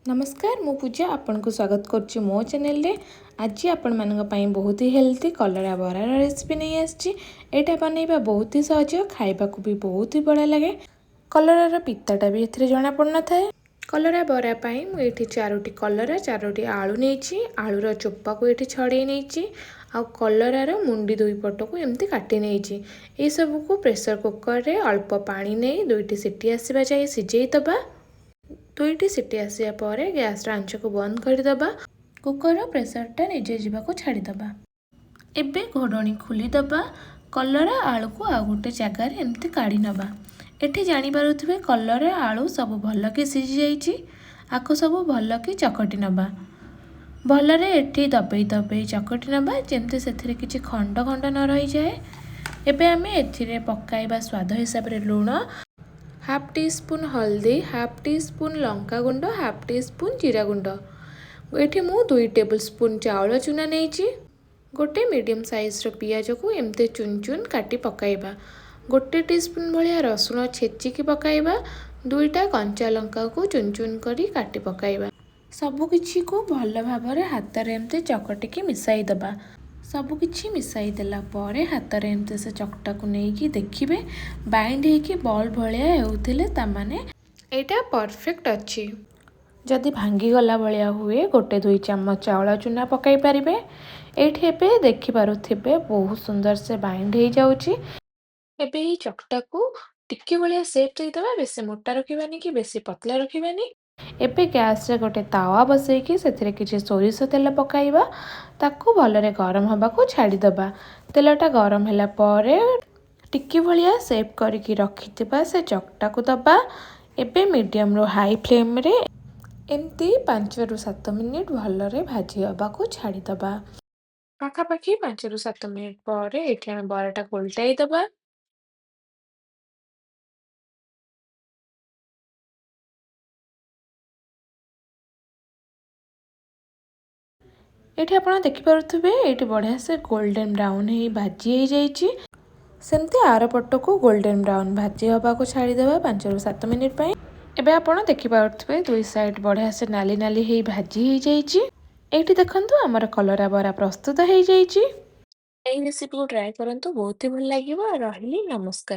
नमस्कार मु पूजा आपन को स्वागत करुच्ची मो चैनल रे। आज आपण मानक पई बहुत ही हेल्थी कलरा बरार रेसिपी नहीं आछि। एटा बनैबा बहुत ही सहज, खाइबा को भी बहुत ही बड़ा लगे। कलरार पिताटा भी एथिरे जणा पड़ना थाए। कलरा बरा पई मु एठी 4टी कलरा 4टी आलू नेछि। आलूर चोपा को एठी छड़े नेछि। आ कलरार मुंडी दुई पट को एमती काटी नेछि। ए सब को प्रेशर कुकर रे अल्प पानी नै 2टी सीटी आसीबा जाय सिझेई दबा। 2टी सीटी आसिया पर गैस आंच को बंद करदे। कुकर प्रेसरटा निजे जावाक छाड़ीदबा। एबे घोड़णी खोलीदबा। कलरा आलू को आ गोटे जगार एमती काढ़ी नबा। एठी जानी पारुथिबे कलरा आलू सब भल के सिझी जाइछि। आको सब भल के चकटी नबा। भलरे एठी दबेई दबेई चकटी नबा जेमती सेथिरे किछि खंड खंड न रही जाए। एबे आमे एथिरे पकाइबा स्वाद हिसाब रे लूण, हाफ टी स्पून हल्दी, हाफ टी स्पून लंका गुंड, हाफ टी स्पून जीरा गुंड। एठी मु 2 टेबल स्पून चाउल चूना नेछि। गोटे मीडियम साइज रो पियाज को एमते चुन चुन काटी पकाइबा। गोटे टीस्पून भलिया रसुण छेचिकी पकाइबा। 2टा कंचा लंका को चुन चुन करी काटी पकाइबा। सबु किछि को भल भाबरे हाथ रे एमते चकटिकी मिसाई दबा। सबु किछि मिसाई देला परे हाथ रे एमते से चकटा को नेकी देखिबे बाइंड हेकी बॉल भलिया हेउथिले ता माने एटा परफेक्ट अछि। जदि भांगी गला भलिया हुए गोटे 2 चम्मच चाउल चूना पकाई परिबे। एठी एबे देखि पारुथिबे बहुत सुंदर से बाइंड हे जाउची। एबे ही चकटा को टिके भलिया शेप देई दबा। बेसी मोटा रखिबानी कि बेसी पतला रखिबानी। एबे गैस रे गोटे तावा बसई कि सेथिरे किछि सोरिष तेल पकाइबा। ताकू भलरे गरम हबा को छाड़ी दबा। तेलटा गरम होला परे टिके भलिया शेप करिकि रखिथिबा से चकटा को दबा। एबे मीडियम रो हाई फ्लेम रे एमती 5 ରୁ 7 मिनिट भलरे भाजी हबा को छाड़ी दबा। पाखापाखि 5 ରୁ 7 मिनिट परे एठी आमे बराटा उल्टाई दबा। एठी आपण देखि पारुथिबे एठी बढ़िया से गोल्डन ब्राउन हे भाजी हे जाईची। सेमती आर पट को गोल्डन ब्राउन भाजी हबा को छाड़ी दबा 5 ରୁ 7 मिनिट पई। एबे आपण देखि पारुथिबे दुई साइड बढ़िया से नाली नाली हे भाजी हे जाईची। एठी देखंतु हमर कलरा बरा प्रस्तुत हे जाईची। एही रेसिपी को ट्राई करंतु बहुत ही भल लागिबो। रहिली नमस्कार।